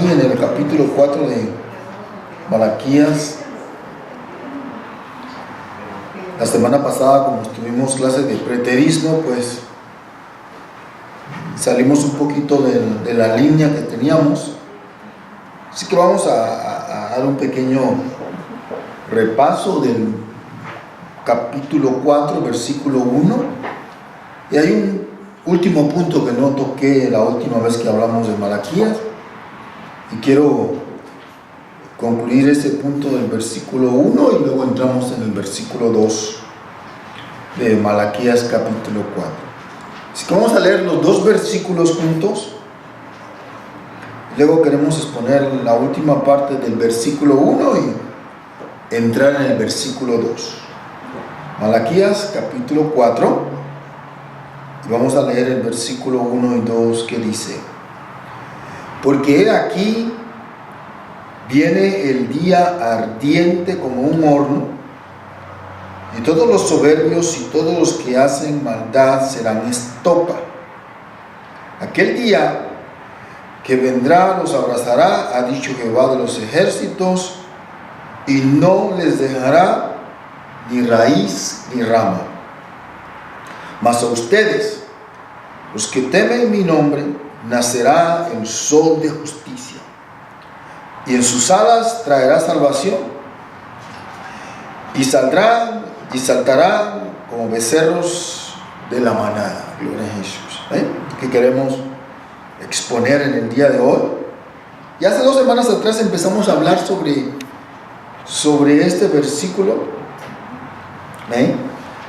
aquí en el capítulo 4 de Malaquías. La semana pasada, como tuvimos clases de preterismo, pues salimos un poquito de la línea que teníamos. Así que vamos a dar un pequeño repaso del capítulo 4, versículo 1. Y hay un último punto que no toqué la última vez que hablamos de Malaquías. Y quiero concluir ese punto del versículo 1 y luego entramos en el versículo 2 de Malaquías capítulo 4. Así que vamos a leer los dos versículos juntos. Luego queremos exponer la última parte del versículo 1 y entrar en el versículo 2. Malaquías capítulo 4. Y vamos a leer el versículo 1 y 2 que dice: porque he aquí viene el día ardiente como un horno, y todos los soberbios y todos los que hacen maldad serán estopa. Aquel día que vendrá los abrazará, ha dicho Jehová de los ejércitos, y no les dejará ni raíz ni rama. Mas a ustedes, los que temen mi nombre, nacerá el sol de justicia, y en sus alas traerá salvación, y saldrán y saltarán como becerros de la manada. Gloria a Jesús. ¿Qué queremos exponer en el día de hoy? Y hace 2 semanas atrás empezamos a hablar sobre este versículo,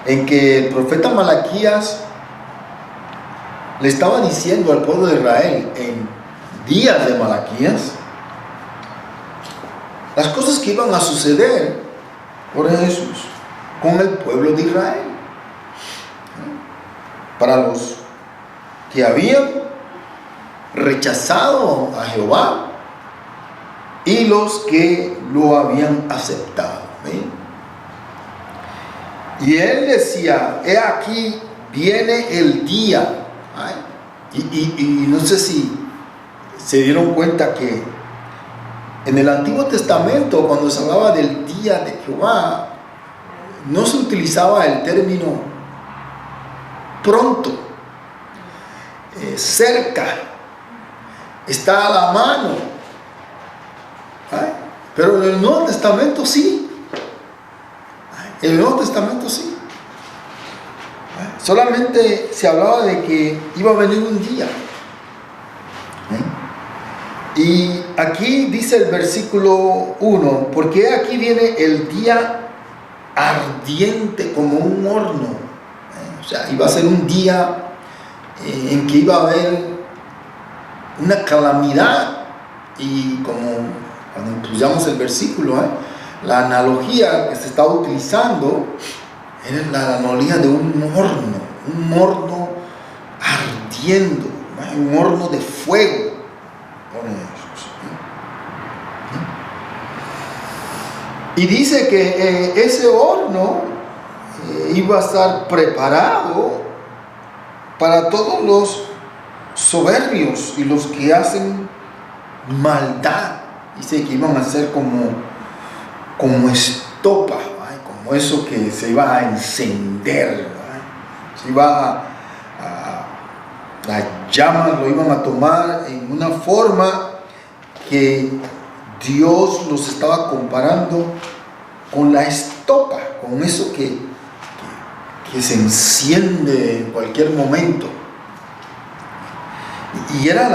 en que el profeta Malaquías le estaba diciendo al pueblo de Israel en días de Malaquías las cosas que iban a suceder por Jesús con el pueblo de Israel, para los que habían rechazado a Jehová y los que lo habían aceptado. Y él decía: he aquí viene el día. Y no sé si se dieron cuenta que en el Antiguo Testamento, cuando se hablaba del día de Jehová, no se utilizaba el término pronto, cerca, está a la mano. Pero en el Nuevo Testamento sí. En el Nuevo Testamento sí. Solamente se hablaba de que iba a venir un día. Y aquí dice el versículo 1: porque aquí viene el día ardiente como un horno. O sea, iba a ser un día en que iba a haber una calamidad. Y como cuando incluyamos el versículo, la analogía que se está utilizando era la analogía de un horno ardiendo, un horno de fuego. Y dice que ese horno iba a estar preparado para todos los soberbios y los que hacen maldad. Dice que iban a ser como estopa, como eso que se iba a encender, se iba las llamas lo iban a tomar en una forma que Dios los estaba comparando con la estopa, con eso que se enciende en cualquier momento. Y era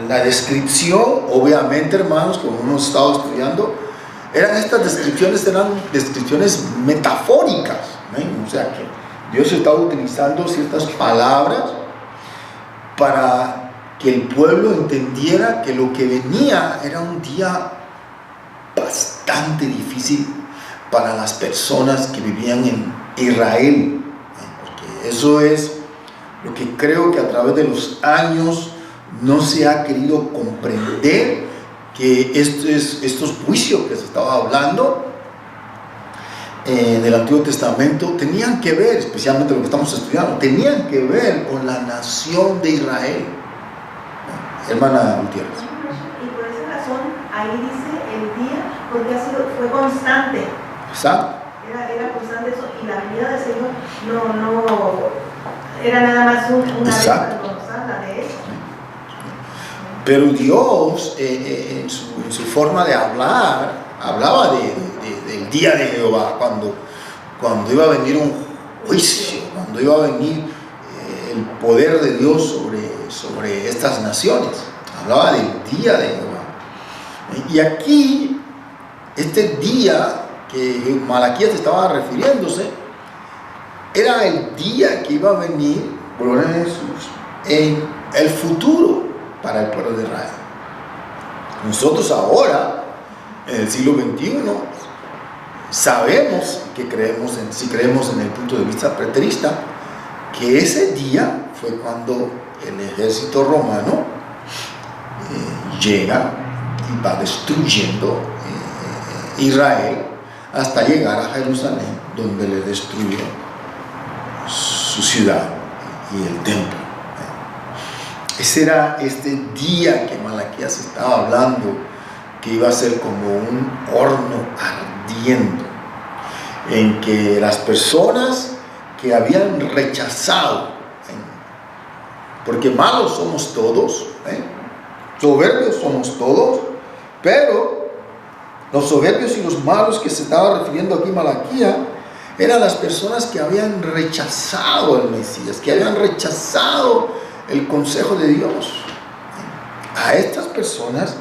la descripción, obviamente, hermanos, como hemos estado estudiando, estas descripciones eran descripciones metafóricas, o sea que Dios estaba utilizando ciertas palabras para que el pueblo entendiera que lo que venía era un día bastante difícil para las personas que vivían en Israel, porque eso es lo que creo que a través de los años no se ha querido comprender, que estos juicios que se estaba hablando en el Antiguo Testamento tenían que ver, especialmente lo que estamos estudiando, tenían que ver con la nación de Israel. Hermana Gutiérrez. Y por eso ahí dice el día, porque fue constante. Exacto. Era constante eso, y la venida del Señor no era nada más una vez cuando nos habla de eso. Pero Dios, en su forma de hablar, hablaba del día de Jehová, cuando iba a venir un juicio, cuando iba a venir el poder de Dios sobre estas naciones. Hablaba del día de Jehová. Y aquí, este día que Malaquías estaba refiriéndose, era el día que iba a venir, gloria a Jesús, en el futuro para el pueblo de Israel. Nosotros ahora, en el siglo XXI, sabemos que si creemos en el punto de vista preterista, que ese día fue cuando el ejército romano llega y va destruyendo Israel hasta llegar a Jerusalén, donde le destruye su ciudad y el templo. Ese era este día que Malaquías estaba hablando, que iba a ser como un horno ardiendo, en que las personas que habían rechazado, porque malos somos todos, soberbios somos todos, pero los soberbios y los malos que se estaba refiriendo aquí Malaquías eran las personas que habían rechazado al Mesías, que habían rechazado el consejo de Dios. A estas personas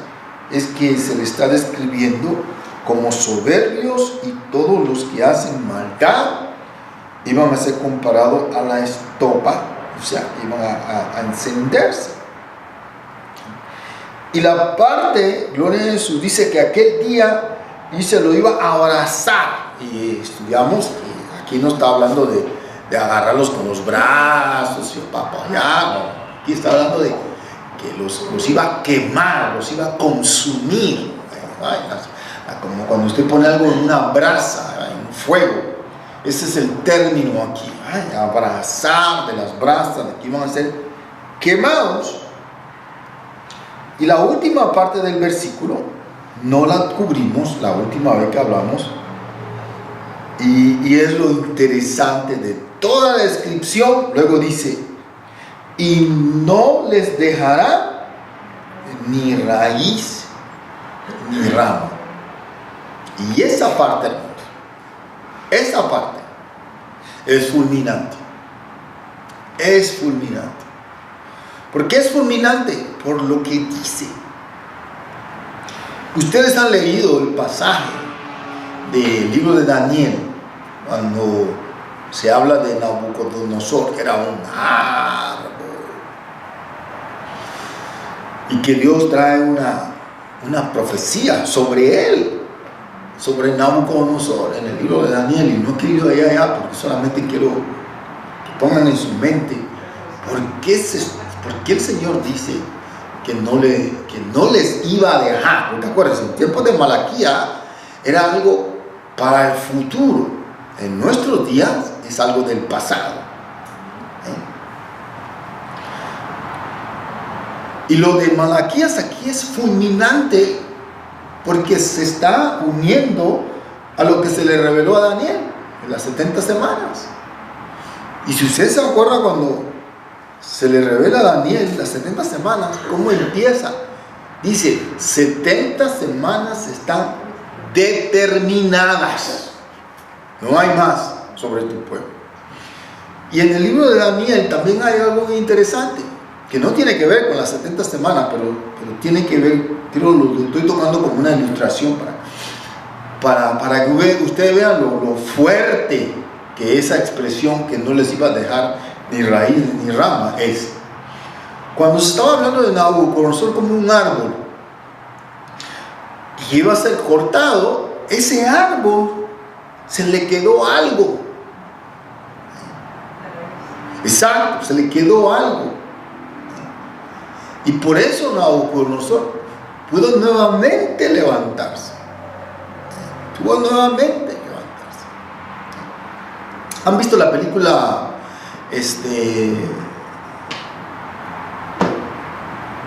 es que se le está describiendo como soberbios, y todos los que hacen maldad iban a ser comparados a la estopa, o sea, iban a encenderse. Y la parte, gloria a Jesús, dice que aquel día, dice, lo iba a abrazar. Y estudiamos que aquí no está hablando de agarrarlos con los brazos y papayá, no. Aquí está hablando de que los iba a quemar, los iba a consumir. Como cuando usted pone algo en una brasa, en fuego. Ese es el término aquí. Abrazar de las brasas, de que iban a ser quemados. Y la última parte del versículo no la cubrimos la última vez que hablamos, y es lo interesante de toda la descripción. Luego dice, y no les dejará ni raíz ni rama. Y esa parte, hermanos, esa parte es fulminante. Es fulminante. ¿Por qué es fulminante? Por lo que dice. Ustedes han leído el pasaje del libro de Daniel, cuando se habla de Nabucodonosor, que era un árbol, y que Dios trae una profecía sobre él, sobre Nabucodonosor, en el libro de Daniel. Y no he querido ir allá porque solamente quiero que pongan en su mente por qué el Señor dice que no les iba a dejar. Porque acuérdense, en tiempos de Malaquías era algo para el futuro. En nuestros días es algo del pasado. Y lo de Malaquías aquí es fulminante, porque se está uniendo a lo que se le reveló a Daniel en las 70 semanas. Y si usted se acuerda, cuando se le revela a Daniel las 70 semanas, ¿cómo empieza? Dice, 70 semanas están determinadas. No hay más sobre tu pueblo. Y en el libro de Daniel también hay algo muy interesante, que no tiene que ver con las 70 semanas, pero tiene que ver, lo estoy tomando como una ilustración para que ustedes vean lo fuerte que esa expresión, que no les iba a dejar ni raíz ni rama, es. Cuando se estaba hablando de Nabucodonosor como un árbol y iba a ser cortado, ese árbol se le quedó algo. Exacto, se le quedó algo. Y por eso Nabucodonosor pudo nuevamente levantarse. ¿Han visto la película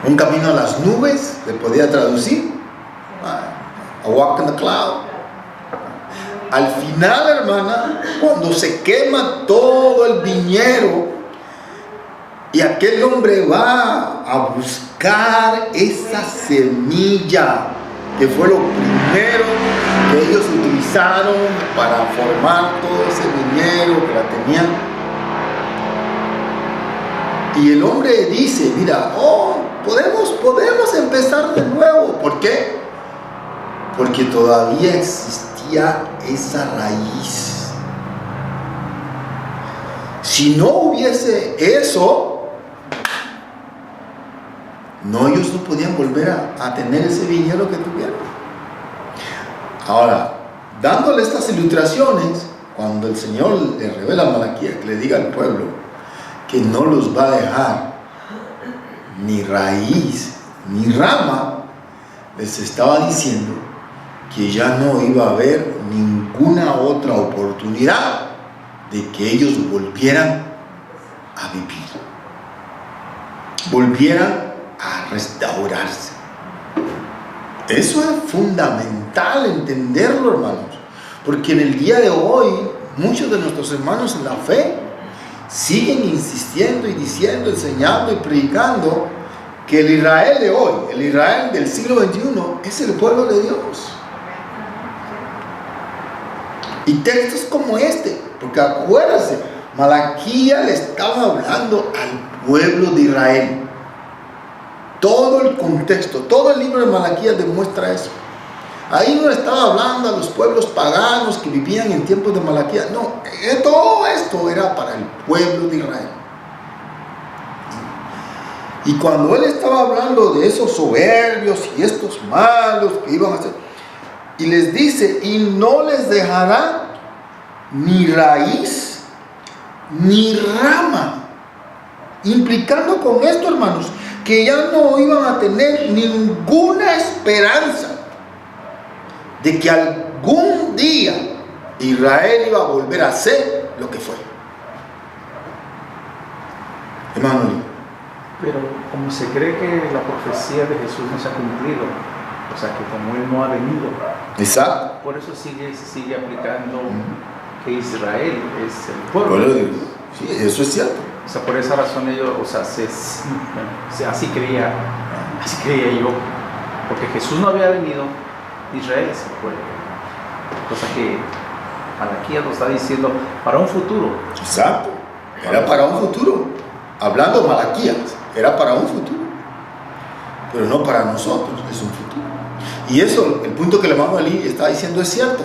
Un camino a las nubes? ¿Le podía traducir? A walk in the cloud. Al final, hermana, cuando se quema todo el viñedo y aquel hombre va a buscar esa semilla que fue lo primero que ellos utilizaron para formar todo ese viñedo que la tenían. Y el hombre dice, mira, podemos empezar de nuevo. ¿Por qué? Porque todavía existía esa raíz. Si no hubiese eso, ellos no podían volver a tener ese viñedo que tuvieron. Ahora, dándole estas ilustraciones, cuando el Señor le revela a Malaquías que le diga al pueblo que no los va a dejar ni raíz ni rama, les estaba diciendo que ya no iba a haber ninguna otra oportunidad de que ellos volvieran a vivir, volvieran a restaurarse. Eso es fundamental entenderlo, hermanos, porque en el día de hoy muchos de nuestros hermanos en la fe siguen insistiendo y diciendo, enseñando y predicando que el Israel de hoy, el Israel del siglo XXI, es el pueblo de Dios. Y textos como este, porque acuérdense, Malaquías le estaba hablando al pueblo de Israel. Todo el contexto, todo el libro de Malaquías demuestra eso. Ahí no estaba hablando a los pueblos paganos que vivían en tiempos de Malaquías. No, todo esto era para el pueblo de Israel. Y cuando él estaba hablando de esos soberbios y estos malos que iban a hacer, y les dice, y no les dejará ni raíz ni rama, implicando con esto, hermanos, que ya no iban a tener ninguna esperanza de que algún día Israel iba a volver a ser lo que fue. Hermano, pero como se cree que la profecía de Jesús no se ha cumplido, o sea que como Él no ha venido, exacto, por eso se sigue aplicando que Israel es el pueblo bueno, de Dios. sí, eso es cierto. O sea, por esa razón ellos, o sea, así creía yo, porque Jesús no había venido, Israel es el pueblo. Cosa que Malaquías nos está diciendo para un futuro. Exacto, era para un futuro. Hablando de Malaquías, era para un futuro, pero no para nosotros, es un futuro. Y eso, el punto que el hermano Ali está diciendo es cierto,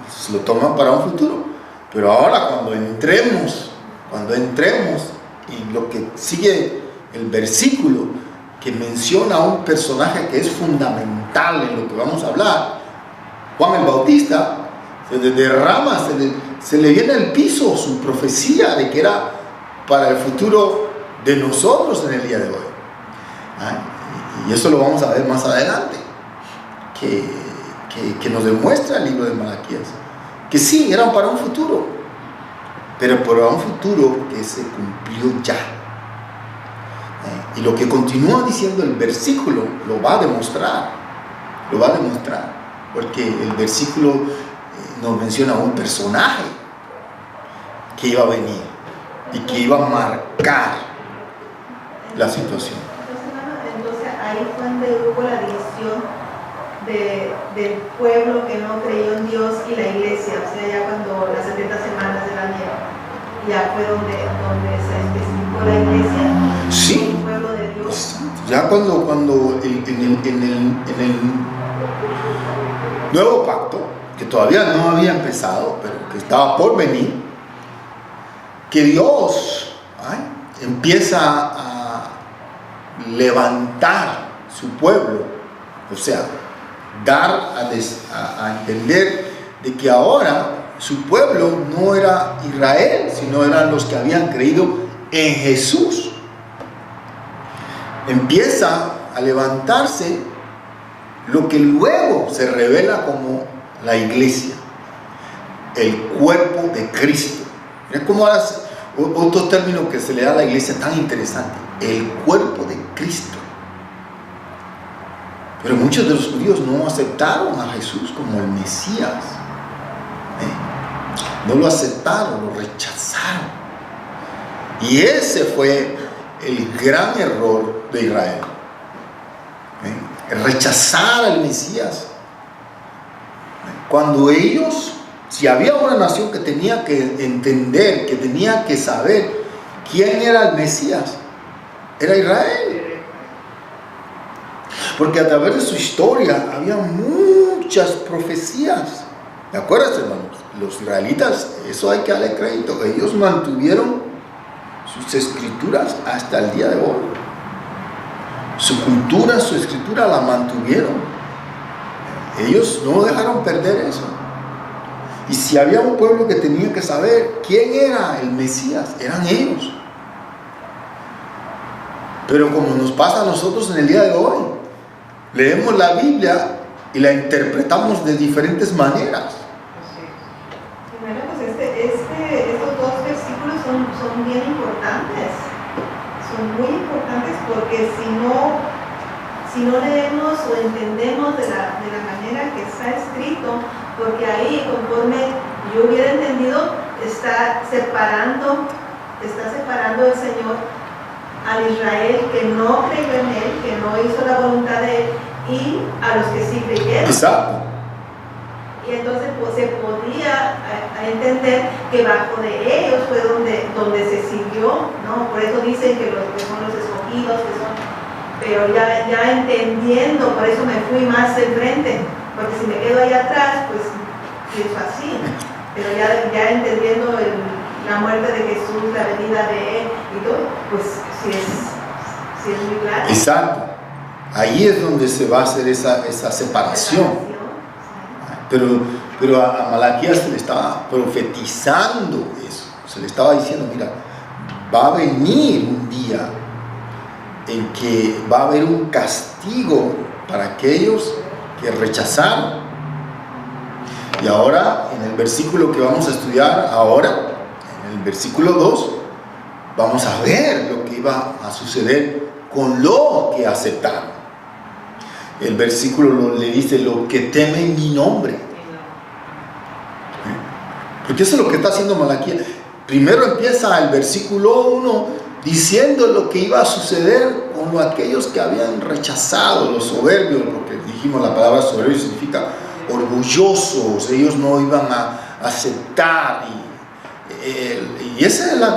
se lo toman para un futuro. Pero ahora cuando entremos, y lo que sigue el versículo que menciona a un personaje que es fundamental en lo que vamos a hablar, Juan el Bautista, se le derrama, se le viene al piso su profecía de que era para el futuro de nosotros en el día de hoy. Y eso lo vamos a ver más adelante, que nos demuestra el libro de Malaquías, que sí, eran para un futuro, pero para un futuro que se cumplió ya. Y lo que continúa diciendo el versículo lo va a demostrar, porque el versículo nos menciona a un personaje que iba a venir y que iba a marcar la situación. Entonces ahí fue donde hubo la división del pueblo que no creyó en Dios y la iglesia, o sea, ya cuando las 70 semanas de Daniel, ya fue donde se especificó la iglesia, sí, el pueblo de Dios. Ya cuando en el nuevo pacto, que todavía no había empezado, pero que estaba por venir, que Dios empieza a levantar su pueblo, o sea, dar a entender de que ahora su pueblo no era Israel, sino eran los que habían creído en Jesús. Empieza a levantarse lo que luego se revela como la iglesia, el cuerpo de Cristo. Mira cómo otro término que se le da a la iglesia tan interesante, el cuerpo de Cristo. Pero muchos de los judíos no aceptaron a Jesús como el Mesías. No lo aceptaron, lo rechazaron. Y ese fue el gran error de Israel. Rechazar al Mesías. Cuando ellos, si había una nación que tenía que entender, que tenía que saber quién era el Mesías, era Israel. Porque a través de su historia había muchas profecías. ¿De acuerdo, hermanos? Los israelitas, eso hay que darle crédito, ellos mantuvieron sus escrituras hasta el día de hoy. Su cultura, su escritura la mantuvieron. Ellos no dejaron perder eso. Y si había un pueblo que tenía que saber quién era el Mesías, eran ellos. Pero como nos pasa a nosotros en el día de hoy, leemos la Biblia y la interpretamos de diferentes maneras. Bueno, pues estos dos versículos son bien importantes. Son muy importantes porque si no leemos o entendemos de la manera que está escrito, porque ahí, conforme yo hubiera entendido, está separando el Señor al Israel que no creyó en Él, que no hizo la voluntad de Él, y a los que sí creyeron. Exacto. Y entonces pues, se podía entender que bajo de ellos fue donde se siguió, ¿no? Por eso dicen que son los escogidos, pero ya entendiendo, por eso me fui más de frente, porque si me quedo ahí atrás, pues pienso así, pero ya entendiendo la muerte de Jesús, la venida de Él y todo, pues sí es muy claro. Exacto. Ahí es donde se va a hacer esa separación. Pero a Malaquías se le estaba profetizando eso. Se le estaba diciendo, mira, va a venir un día en que va a haber un castigo para aquellos que rechazaron. Y ahora, en el versículo que vamos a estudiar ahora, en el versículo 2, vamos a ver lo que iba a suceder con lo que aceptaron. El versículo le dice, lo que temen mi nombre. Porque eso es lo que está haciendo Malaquías. Primero empieza el versículo 1 diciendo lo que iba a suceder con aquellos que habían rechazado, los soberbios, porque dijimos la palabra soberbio significa orgullosos, ellos no iban a aceptar. Y esa es la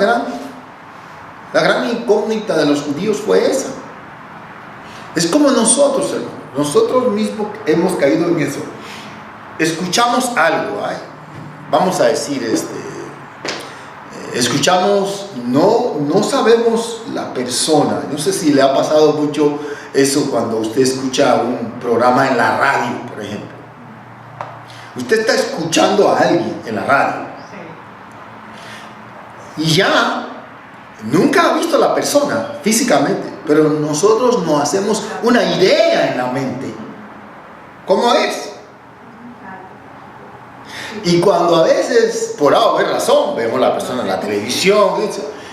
gran incógnita de los judíos, fue esa. Es como nosotros, hermano. Nosotros mismos hemos caído en eso. Escuchamos algo, vamos a decir, escuchamos, no sabemos la persona. No sé si le ha pasado mucho eso cuando usted escucha un programa en la radio, por ejemplo. Usted está escuchando a alguien en la radio y ya nunca ha visto a la persona físicamente, pero nosotros nos hacemos una idea en la mente. ¿Cómo es? Y cuando a veces, por alguna razón, vemos a la persona en la televisión,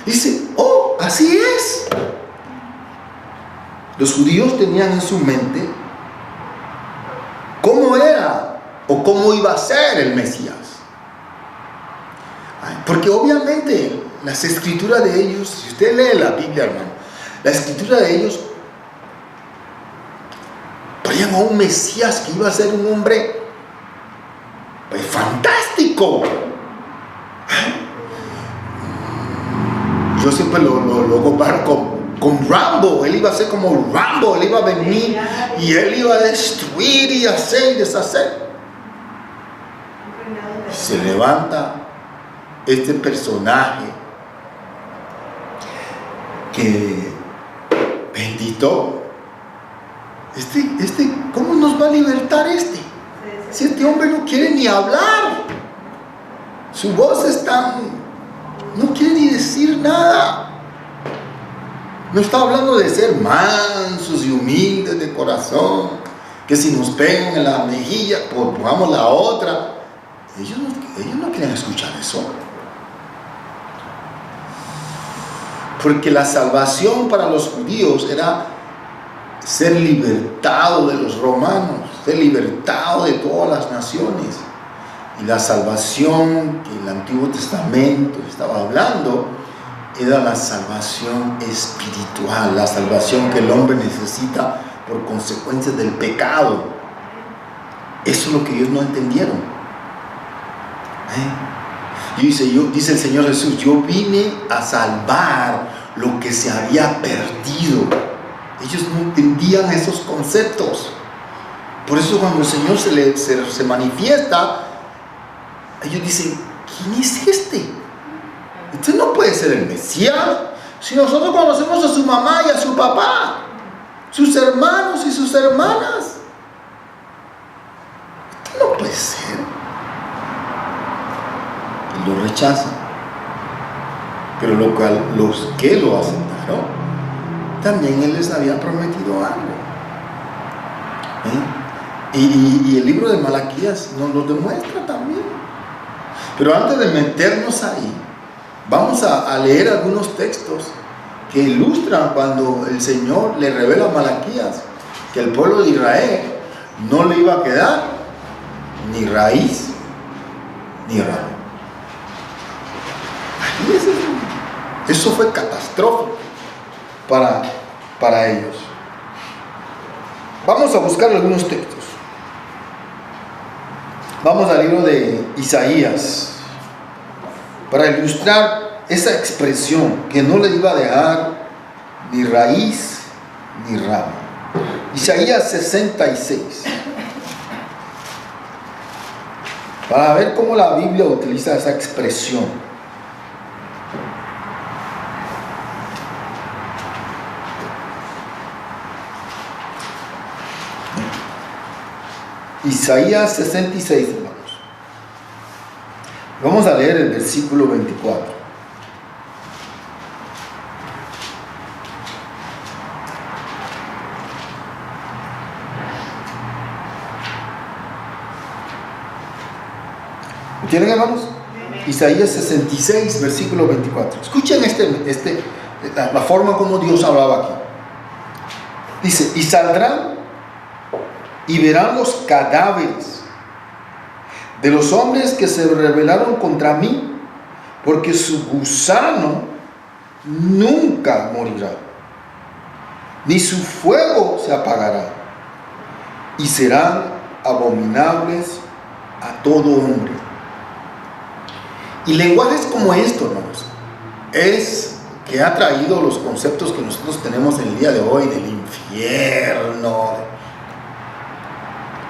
dice, oh, así es. Los judíos tenían en su mente cómo era o cómo iba a ser el Mesías. Porque obviamente las escrituras de ellos, si usted lee la Biblia, hermano, la escritura de ellos ponían a un Mesías que iba a ser un hombre fantástico. Yo siempre lo comparo con Rambo. Él iba a ser como Rambo, él iba a venir y él iba a destruir y hacer y deshacer. Se levanta este personaje que, bendito, ¿cómo nos va a libertar este? Si este hombre no quiere ni hablar, su voz no quiere ni decir nada. No está hablando de ser mansos y humildes de corazón, que si nos pegan en la mejilla, pues pongamos la otra. Ellos no quieren escuchar eso. Porque la salvación para los judíos era ser libertado de los romanos, ser libertado de todas las naciones. Y la salvación que el Antiguo Testamento estaba hablando era la salvación espiritual, la salvación que el hombre necesita por consecuencia del pecado. Eso es lo que ellos no entendieron. Y dice el Señor Jesús, yo vine a salvar lo que se había perdido. Ellos no entendían esos conceptos. Por eso cuando el Señor se manifiesta, ellos dicen, ¿quién es este? Usted no puede ser el Mesías. Si nosotros conocemos a su mamá y a su papá, sus hermanos y sus hermanas, usted no puede ser. Y lo rechazan. Pero los que lo aceptaron, también Él les había prometido algo. Y el libro de Malaquías nos lo demuestra también. Pero antes de meternos ahí, vamos a leer algunos textos que ilustran cuando el Señor le revela a Malaquías que el pueblo de Israel no le iba a quedar ni raíz ni rama. Eso fue catastrófico para ellos. Vamos a buscar algunos textos. Vamos al libro de Isaías para ilustrar esa expresión que no le iba a dejar ni raíz ni rama. Isaías 66. Para ver cómo la Biblia utiliza esa expresión. Isaías 66, hermanos. Vamos a leer el versículo 24. ¿Lo tienen, hermanos? Isaías 66, versículo 24. Escuchen la forma como Dios hablaba aquí. Dice, y saldrán y verán los cadáveres de los hombres que se rebelaron contra mí, porque su gusano nunca morirá, ni su fuego se apagará, y serán abominables a todo hombre. Y lenguajes como esto, hermanos, es que ha traído los conceptos que nosotros tenemos en el día de hoy del infierno.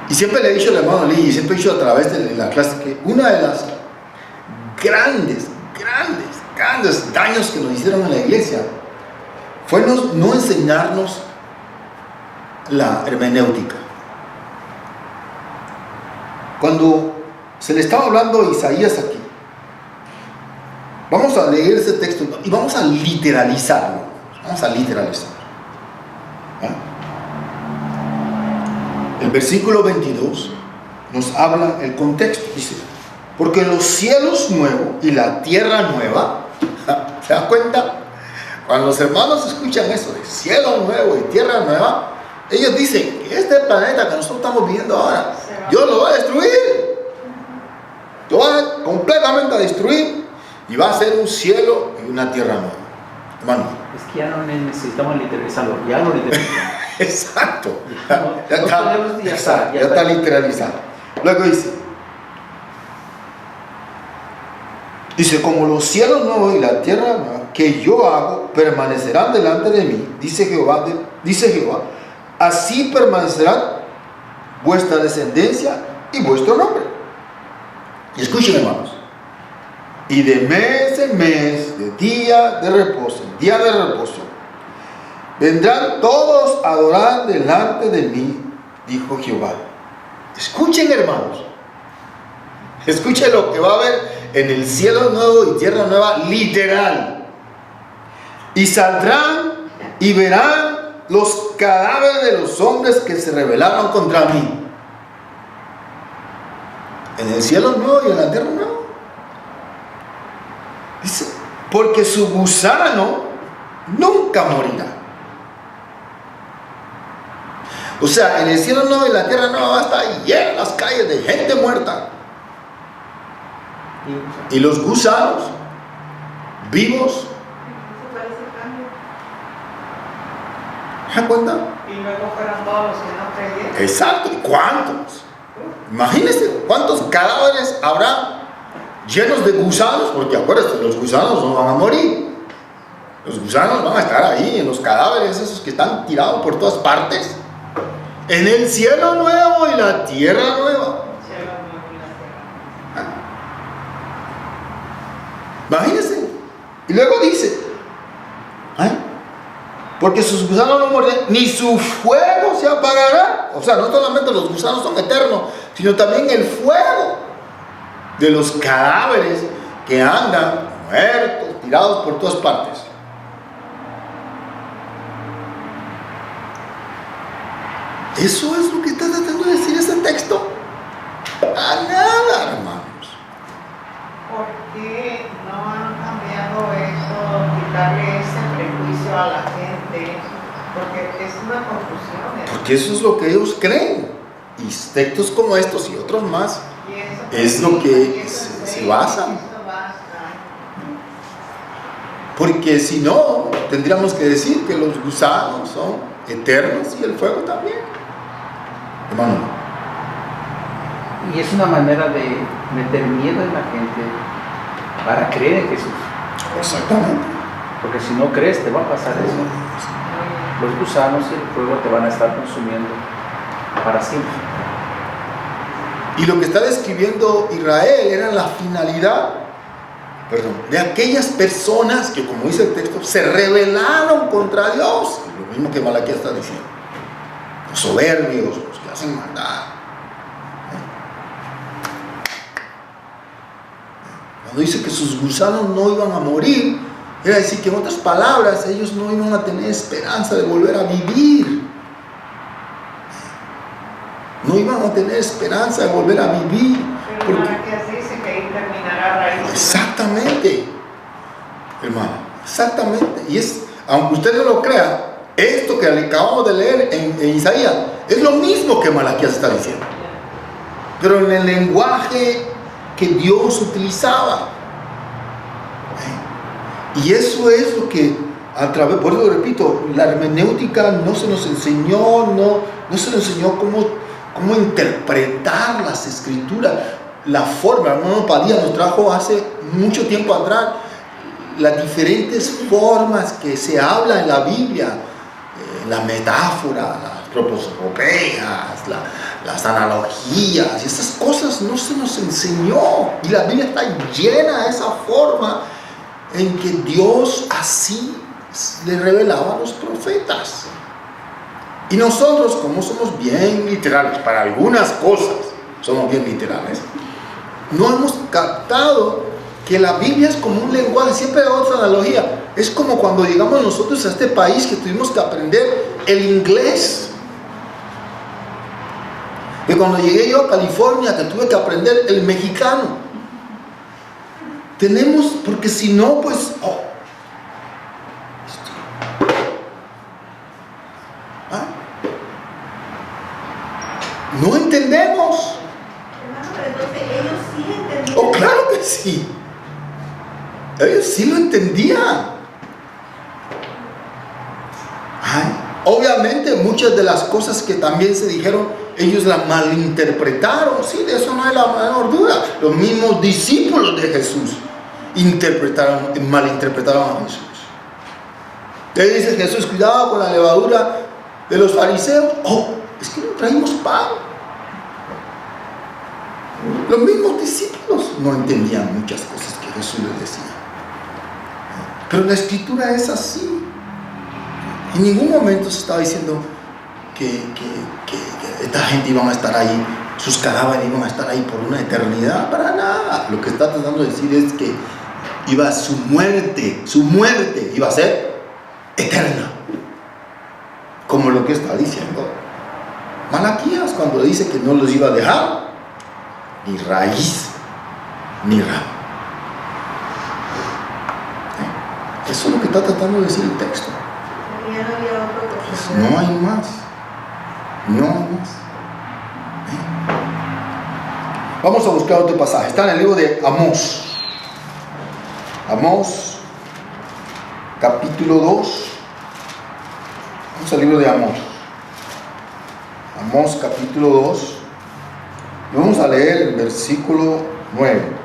Y siempre le he dicho al hermano Lee, y siempre he dicho a través de la clase, que una de las grandes daños que nos hicieron en la iglesia fue no enseñarnos la hermenéutica. Cuando se le estaba hablando a Isaías aquí, vamos a leer ese texto y vamos a literalizarlo. El versículo 22 nos habla el contexto. Dice, porque los cielos nuevos y la tierra nueva, ¿se dan cuenta? Cuando los hermanos escuchan eso de cielo nuevo y tierra nueva, ellos dicen que este planeta que nosotros estamos viviendo ahora, Dios lo va a destruir. Lo va completamente a destruir y va a ser un cielo y una tierra nueva. Hermano. Es que ya no necesitamos literalizarlo, ya lo literalizamos. Exacto. Ya está literalizado. Luego dice, como los cielos nuevos y la tierra nueva que yo hago permanecerán delante de mí, dice Jehová, así permanecerán vuestra descendencia y vuestro nombre. Y escuchen, hermanos, y de mes en mes, de día de reposo en día de reposo, vendrán todos a adorar delante de mí, dijo Jehová. Escuchen, hermanos, escuchen lo que va a haber en el cielo nuevo y tierra nueva, literal. Y saldrán y verán los cadáveres de los hombres que se rebelaron contra mí. En el cielo nuevo y en la tierra nueva. Dice, porque su gusano nunca morirá. O sea, en el cielo nuevo y la tierra nueva va a estar llenas las calles de gente muerta. Y los gusanos vivos. Eso parece cambio. ¿Se dan cuenta? Y luego fueron todos los que no creyeron. Exacto. ¿Y cuántos? Imagínense cuántos cadáveres habrá llenos de gusanos, porque acuérdense, los gusanos no van a morir. Los gusanos van a estar ahí en los cadáveres, esos que están tirados por todas partes. En el cielo nuevo y la tierra nueva. Cielo nuevo y la tierra. Imagínense. Y luego dice, porque sus gusanos no morirán, ni su fuego se apagará. O sea, no solamente los gusanos son eternos, sino también el fuego de los cadáveres que andan muertos, tirados por todas partes. Eso es lo que está tratando de decir este texto. A nada, hermanos. ¿Por qué no han cambiado eso, quitarle ese prejuicio a la gente? Porque es una confusión. Porque eso es lo que ellos creen. Y textos como estos y otros más es lo que se basan. Porque si no, tendríamos que decir que los gusanos son eternos y el fuego también. Hermano. Y es una manera de meter miedo en la gente para creer en Jesús. Exactamente. Porque si no crees, te va a pasar eso. Los gusanos y el fuego te van a estar consumiendo para siempre. Y lo que está describiendo Israel era la finalidad, de aquellas personas que, como dice el texto, se rebelaron contra Dios. Lo mismo que Malaquías está diciendo. Los soberbios, los que hacen maldad. Cuando dice que sus gusanos no iban a morir, era decir que en otras palabras, ellos no iban a tener esperanza de volver a vivir. No iban a tener esperanza de volver a vivir. Pero Malaquías dice que ahí terminará raíz. Exactamente, hermano, exactamente. Y es, aunque usted no lo crea, esto que le acabamos de leer en Isaías es lo mismo que Malaquías está diciendo, pero en el lenguaje que Dios utilizaba. Y eso es lo que a través, por eso repito, la hermenéutica no se nos enseñó, no se nos enseñó cómo interpretar las escrituras, la forma. El hermano Padilla nos trajo hace mucho tiempo atrás las diferentes formas que se habla en la Biblia, la metáfora, las prosopopeas, las analogías, y esas cosas no se nos enseñó, y la Biblia está llena de esa forma en que Dios así le revelaba a los profetas. Y nosotros, como somos bien literales, para algunas cosas somos bien literales, no hemos captado que la Biblia es como un lenguaje. Siempre hay otra analogía. Es como cuando llegamos nosotros a este país que tuvimos que aprender el inglés. Y cuando llegué yo a California, que tuve que aprender el mexicano. Tenemos, porque si no, pues... no entendemos. Hermano, pero entonces ellos sí entendían. Oh, claro que sí. Ellos sí lo entendían. Obviamente muchas de las cosas que también se dijeron, ellos las malinterpretaron. Sí, de eso no hay la menor duda. Los mismos discípulos de Jesús malinterpretaron a Jesús. Te dice Jesús, cuidado con la levadura de los fariseos. Oh, es que no traímos pan. Los mismos discípulos no entendían muchas cosas que Jesús les decía. Pero la escritura es así. En ningún momento se estaba diciendo que esta gente iba a estar ahí, sus cadáveres iban a estar ahí por una eternidad, para nada. Lo que está tratando de decir es que su muerte iba a ser eterna, como lo que está diciendo Malaquías cuando dice que no los iba a dejar ni raíz ni rama. Eso es lo que está tratando de decir el texto. Ya no había otro No hay más. No hay más. Vamos a buscar otro pasaje. Está en el libro de Amós. Amós, capítulo 2. Vamos al libro de Amós. Amós, capítulo 2. Y vamos a leer el versículo 9.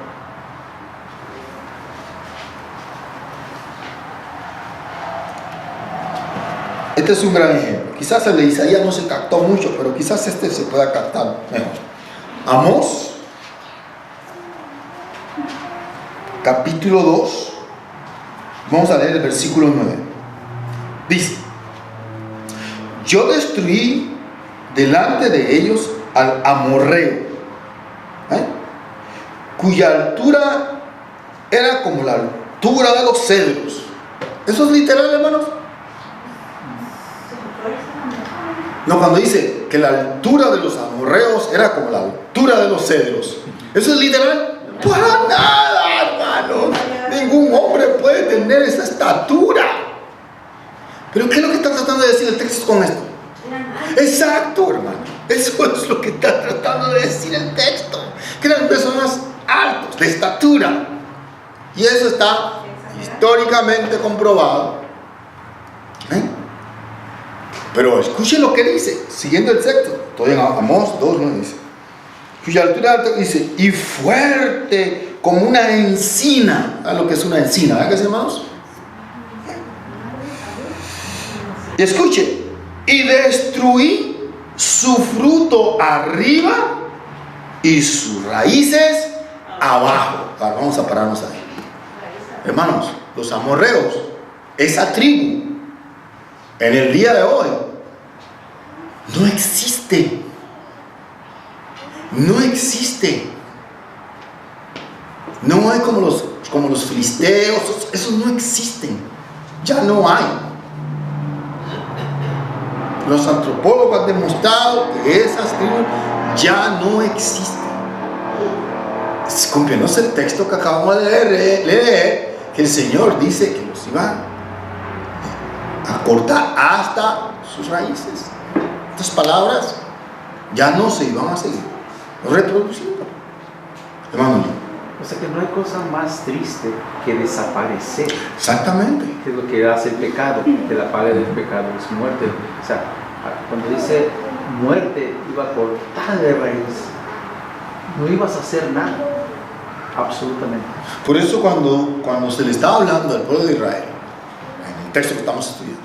Este es un gran ejemplo. Quizás el de Isaías no se captó mucho, pero quizás este se pueda captar mejor. Amós, capítulo 2. Vamos a leer el versículo 9. Dice: yo destruí delante de ellos al amorreo, cuya altura era como la altura de los cedros. ¿Eso es literal, hermanos? No, cuando dice que la altura de los amorreos era como la altura de los cedros, ¿eso es literal? Para nada, hermanos. Ningún hombre puede tener esa estatura. Pero ¿qué es lo que está tratando de decir el texto con esto? Exacto, hermano. Eso es lo que está tratando de decir el texto. Que eran personas altas, de estatura. Y eso está históricamente comprobado. Pero escuchen lo que dice, siguiendo el texto. Estoy en Amós 2, ¿no? Dice: cuya altura alta, dice, y fuerte como una encina. ¿Sabes lo que es una encina? ¿Verdad que sí, hermanos? Y escuche: y destruí su fruto arriba y sus raíces abajo. Ahora vamos a pararnos ahí. Hermanos, los amorreos, esa tribu, en el día de hoy, no existe. No existe. No hay como los filisteos, esos no existen. Ya no hay. Los antropólogos han demostrado que esas tribus ya no existen. Cumpliéndose el texto que acabamos de leer, que el Señor dice que los iba a cortar hasta sus raíces. Estas palabras ya no se iban a seguir reproduciendo. Hermano, o sea que no hay cosa más triste que desaparecer. exactamente. Que es lo que hace el pecado, que la paga del pecado es muerte. O sea, cuando dice muerte, iba a cortar de raíz. No ibas a hacer nada, absolutamente. Por eso cuando se le estaba hablando al pueblo de Israel, en el texto que estamos estudiando,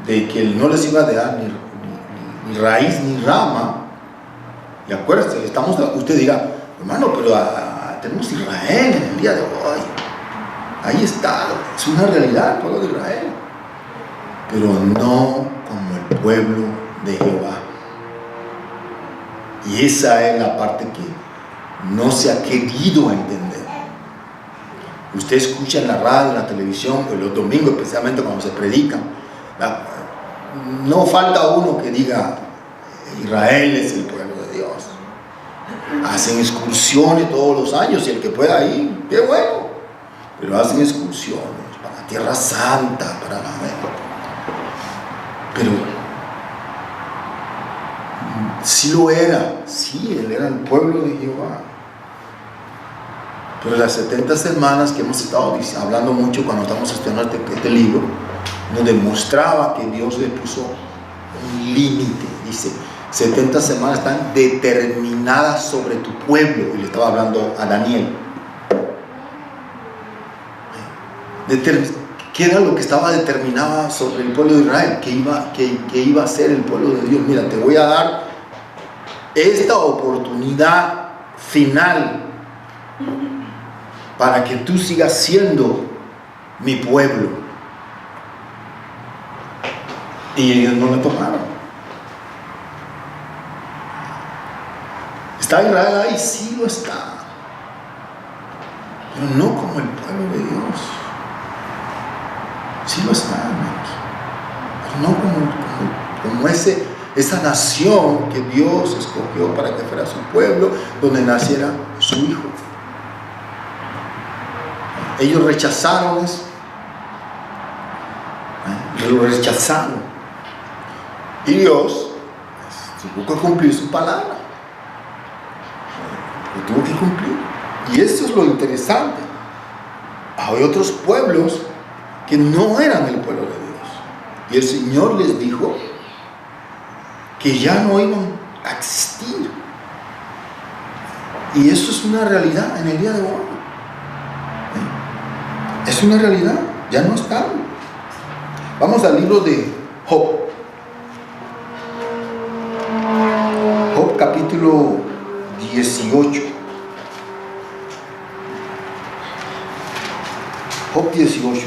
de que no les iba a dar ni raíz ni rama, y acuérdense, usted diga, hermano, pero tenemos Israel en el día de hoy. Ahí está, es una realidad el pueblo de Israel, pero no como el pueblo de Jehová. Y esa es la parte que no se ha querido entender. Usted escucha en la radio, en la televisión, los domingos especialmente cuando se predican, no falta uno que diga Israel es el pueblo de Dios. Hacen excursiones todos los años, y el que pueda ir, qué bueno. Pero hacen excursiones para la Tierra Santa, para la guerra. Pero sí lo era, sí, él era el pueblo de Jehová. Pero las 70 semanas que hemos estado hablando mucho cuando estamos estudiando este libro, nos demostraba que Dios le puso un límite. Dice, 70 semanas están determinadas sobre tu pueblo. Y le estaba hablando a Daniel. ¿Qué era lo que estaba determinado sobre el pueblo de Israel? Que iba a ser el pueblo de Dios. Mira, te voy a dar esta oportunidad final para que tú sigas siendo mi pueblo. Y ellos no le tomaron. ¿Está Israel ahí? Sí lo está. Pero no como el pueblo de Dios. Sí lo está, hermanos. Pero no como esa nación que Dios escogió para que fuera su pueblo, donde naciera su hijo. Ellos rechazaron eso. Lo rechazaron. Y Dios, tuvo que cumplir su palabra. Lo tuvo que cumplir. Y eso es lo interesante. Hay otros pueblos que no eran el pueblo de Dios. Y el Señor les dijo que ya no iban a existir. Y eso es una realidad en el día de hoy. Es una realidad, ya no están. Vamos al libro de Job. Job capítulo 18. Job 18.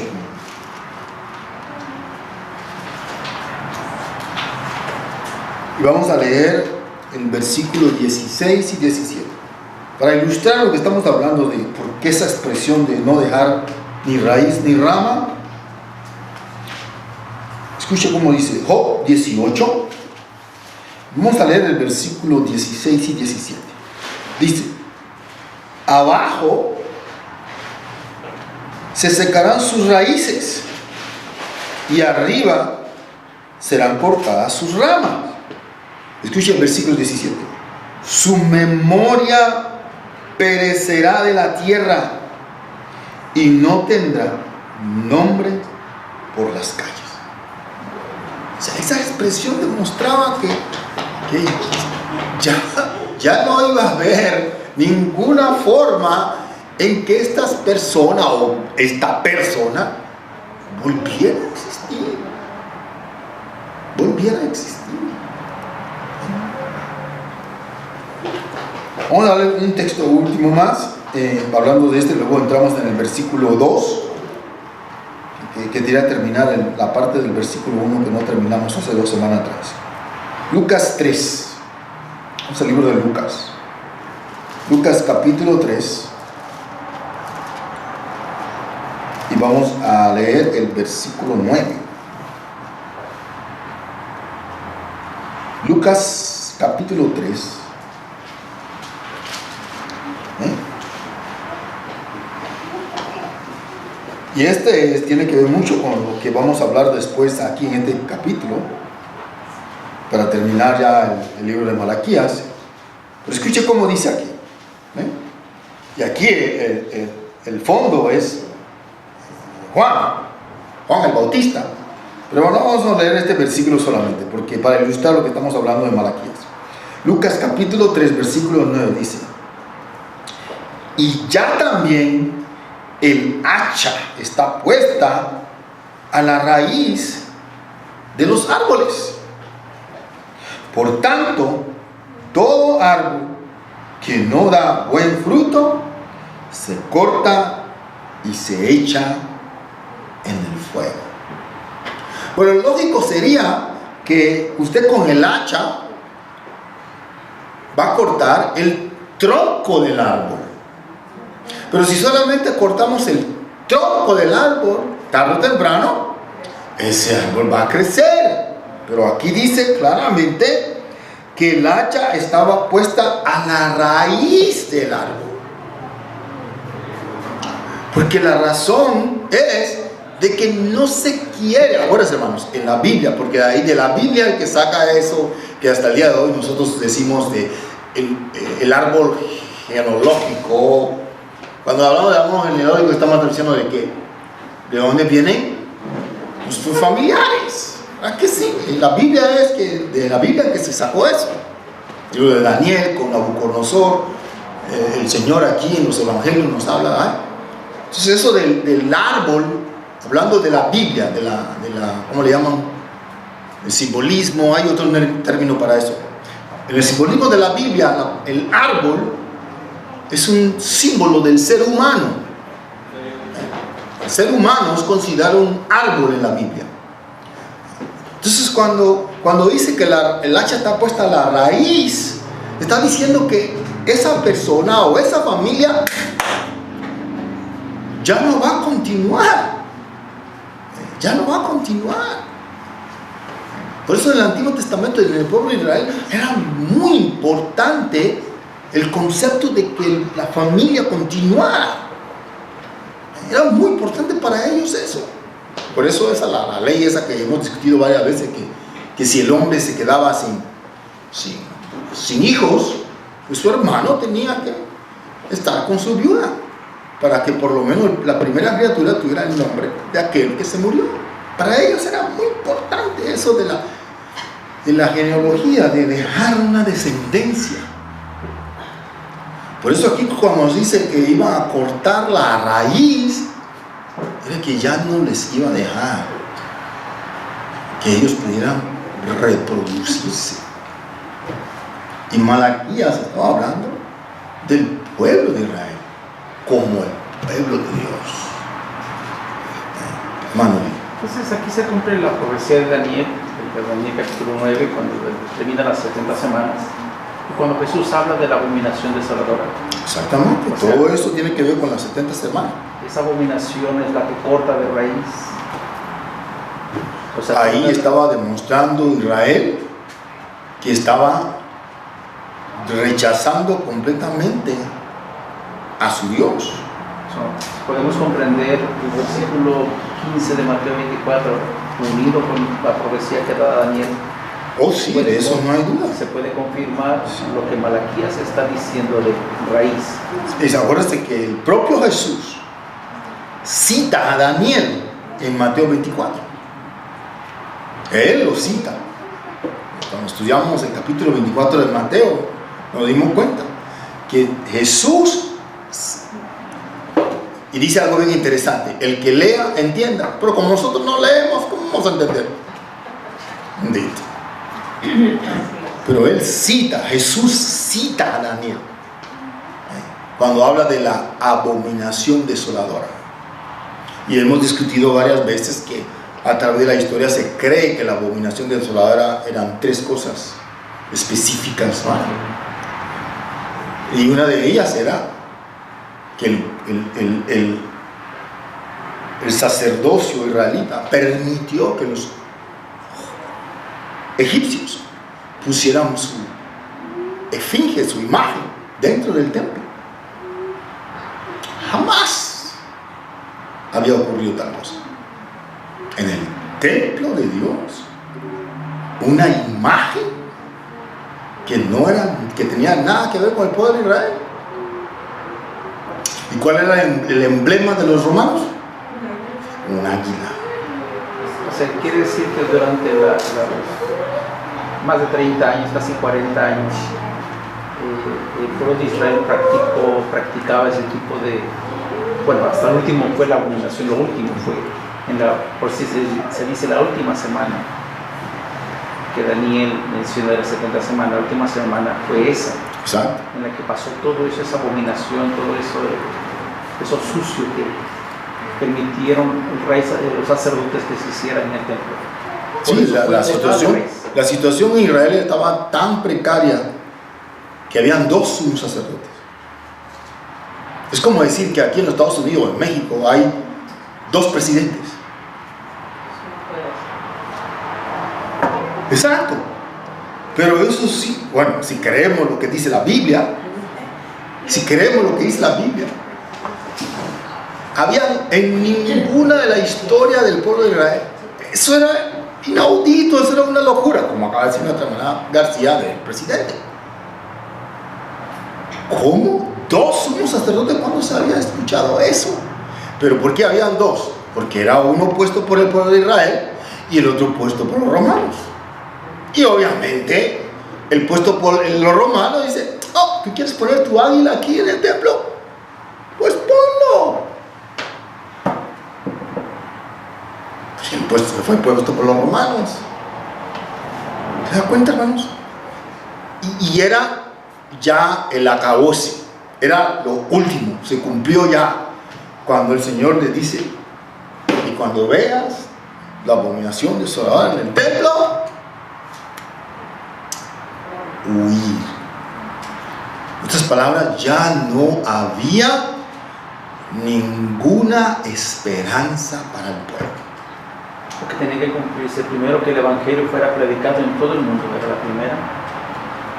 Y vamos a leer el versículo 16 y 17. Para ilustrar lo que estamos hablando de por qué esa expresión de no dejar ni raíz ni rama. Escuche cómo dice Job 18. Vamos a leer el versículo 16 y 17. Dice: abajo se secarán sus raíces y arriba serán cortadas sus ramas. Escuche el versículo 17. Su memoria perecerá de la tierra y no tendrá nombre por las calles. O sea, esa expresión demostraba que ya no iba a haber ninguna forma en que estas personas o esta persona volviera a existir. Volviera a existir. Vamos a leer un texto último más, hablando de este, luego entramos en el versículo 2, que quería terminar en la parte del versículo 1 que no terminamos hace 2 semanas atrás. Lucas 3, vamos al libro de Lucas. Lucas capítulo 3, y vamos a leer el versículo 9. Lucas capítulo 3. Y tiene que ver mucho con lo que vamos a hablar después aquí en este capítulo, para terminar ya el libro de Malaquías. Pero escuche cómo dice aquí. Y aquí el fondo es Juan el Bautista. Pero bueno, vamos a leer este versículo solamente, porque para ilustrar lo que estamos hablando de Malaquías. Lucas capítulo 3, versículo 9 dice: y ya también el hacha está puesta a la raíz de los árboles. Por tanto, todo árbol que no da buen fruto se corta y se echa en el fuego. Bueno, lo lógico sería que usted con el hacha va a cortar el tronco del árbol. Pero si solamente cortamos el tronco del árbol, tarde o temprano, ese árbol va a crecer. Pero aquí dice claramente que el hacha estaba puesta a la raíz del árbol. Porque la razón es de que no se quiere, ahora hermanos, en la Biblia, porque ahí de la Biblia el que saca eso, que hasta el día de hoy nosotros decimos de el árbol genealógico. Cuando hablamos de árbol genealógico estamos diciendo de qué, de dónde vienen sus familiares. ¿A que sí? En la Biblia es que de la Biblia que se sacó eso. El libro de Daniel con Nabucodonosor, el Señor aquí en los evangelios nos habla. Entonces eso del árbol, hablando de la Biblia, de la ¿cómo le llaman? El simbolismo, hay otro término para eso. En el simbolismo de la Biblia, el árbol es un símbolo del ser humano. El ser humano es considerado un árbol en la Biblia. Entonces cuando dice que el hacha está puesta a la raíz, está diciendo que esa persona o esa familia ya no va a continuar. Ya no va a continuar. Por eso en el Antiguo Testamento, en el pueblo de Israel, era muy importante el concepto de que la familia continuara. Era muy importante para ellos eso. Por eso esa la ley esa que hemos discutido varias veces, que si el hombre se quedaba sin hijos, pues su hermano tenía que estar con su viuda, para que por lo menos la primera criatura tuviera el nombre de aquel que se murió. Para ellos era muy importante eso de la genealogía, de dejar una descendencia. Por eso aquí cuando nos dice que iba a cortar la raíz, era que ya no les iba a dejar que ellos pudieran reproducirse. Y Malaquías estaba hablando del pueblo de Israel como el pueblo de Dios. Manuel. Entonces aquí se cumple la profecía de Daniel capítulo 9, cuando termina las 70 semanas, y cuando Jesús habla de la abominación desoladora. Exactamente, todo eso tiene que ver con las 70 semanas. Esa abominación es la que corta de raíz. O sea, ahí estaba demostrando Israel que estaba rechazando completamente a su Dios. Podemos comprender el versículo 15 de Mateo 24 unido con la profecía que da Daniel. Oh sí, de eso no hay duda. Se puede confirmar lo que Malaquías está diciendo de raíz. Acuérdense que el propio Jesús cita a Daniel en Mateo 24. Él lo cita. Cuando estudiamos el capítulo 24 de Mateo, nos dimos cuenta que Jesús, y dice algo bien interesante: el que lea, entienda. Pero como nosotros no leemos, ¿cómo vamos a entender? Bendito. Pero él cita, Jesús cita a Daniel cuando habla de la abominación desoladora. Y hemos discutido varias veces que a través de la historia se cree que la abominación desoladora eran 3 cosas específicas, ¿no? Y una de ellas era que el sacerdocio israelita permitió que los egipcios pusieran su esfinge, su imagen, dentro del templo. Jamás había ocurrido tal cosa. En el templo de Dios, una imagen que tenía nada que ver con el pueblo de Israel. ¿Y cuál era el emblema de los romanos? Un águila. O sea, quiere decir que durante más de 30 años, casi 40 años, el pueblo de Israel practicaba ese tipo de, bueno, hasta el último fue la abominación, lo último fue, por si se dice la última semana, que Daniel menciona de las 70 semanas, la última semana fue esa. Exacto. En la que pasó todo eso, esa abominación, todo eso sucio que permitieron los sacerdotes que se hicieran en el templo. Sí, la situación en Israel estaba tan precaria que habían 2 sumos sacerdotes. Es como decir que aquí en los Estados Unidos, en México, hay 2 presidentes. Exacto. Pero eso sí, bueno, si creemos lo que dice la Biblia, había en ninguna de la historia del pueblo de Israel, eso era inaudito, eso era una locura, como acaba de decir nuestra hermana García del presidente. ¿Cómo? 2 sumos sacerdotes, ¿cuándo se había escuchado eso? Pero ¿por qué habían 2? Porque era uno puesto por el pueblo de Israel y el otro puesto por los romanos. Y obviamente el puesto por los romanos dice: oh, ¿tú quieres poner tu águila aquí en el templo? Pues ponlo. Pues el puesto fue puesto por los romanos. ¿Se da cuenta, hermanos? Y era ya el acabose, era lo último, se cumplió ya cuando el Señor les dice: y cuando veas la abominación desoladora en el templo, huir. En otras palabras, ya no había ninguna esperanza para el pueblo. Porque tenía que cumplirse primero que el evangelio fuera predicado en todo el mundo, era la primera,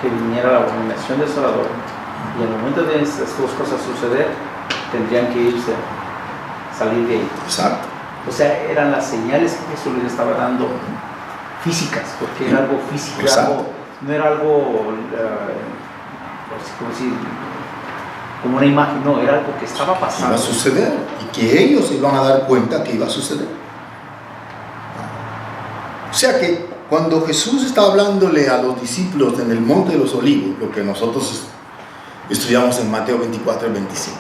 que viniera la abominación desoladora, y en el momento de estas 2 cosas suceder, tendrían que irse, salir de ahí. Exacto. O sea, eran las señales que Jesús les estaba dando físicas, porque era algo físico, algo No era algo, ¿cómo decir? Como una imagen, no, era algo que estaba Iba pasando. a suceder y que ellos iban a dar cuenta que iba a suceder. O sea que cuando Jesús estaba hablándole a los discípulos en el Monte de los Olivos, lo que nosotros estudiamos en Mateo 24 y 25,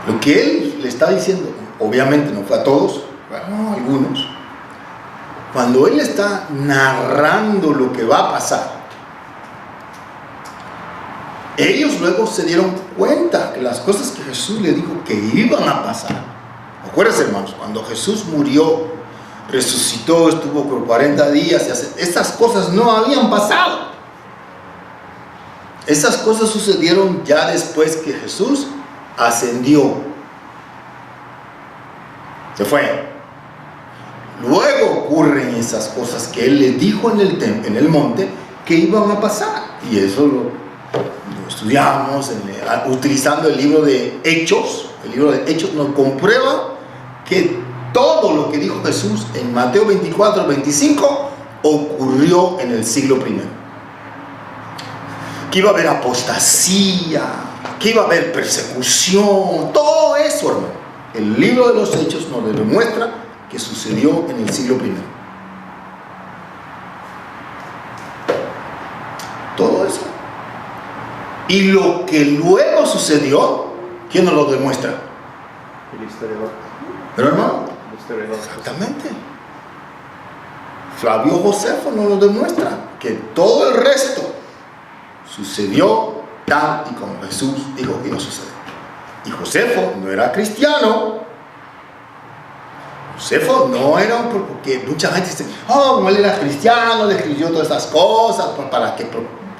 lo que Él le está diciendo, obviamente no fue a todos, bueno, a algunos, cuando Él está narrando lo que va a pasar, ellos luego se dieron cuenta que las cosas que Jesús le dijo que iban a pasar. Acuérdense, hermanos, cuando Jesús murió, resucitó, estuvo por 40 días, estas cosas no habían pasado. Esas cosas sucedieron ya después que Jesús ascendió. Se fue. Luego ocurren esas cosas que Él les dijo en el monte que iban a pasar. Y eso lo estudiamos utilizando el libro de Hechos. El libro de Hechos nos comprueba que todo lo que dijo Jesús en Mateo 24, 25 ocurrió en el siglo I. Que iba a haber apostasía, que iba a haber persecución, todo eso, hermano. El libro de los Hechos nos demuestra que sucedió en el siglo I. Todo eso. Y lo que luego sucedió, ¿quién nos lo demuestra? El historiador. Pero hermano, El historiador. exactamente. Flavio Josefo nos lo demuestra, que todo el resto sucedió tal y como Jesús dijo que iba a suceder. Y Josefo no era cristiano. Josefo no era, porque mucha gente dice, oh, él era cristiano, le escribió todas estas cosas para que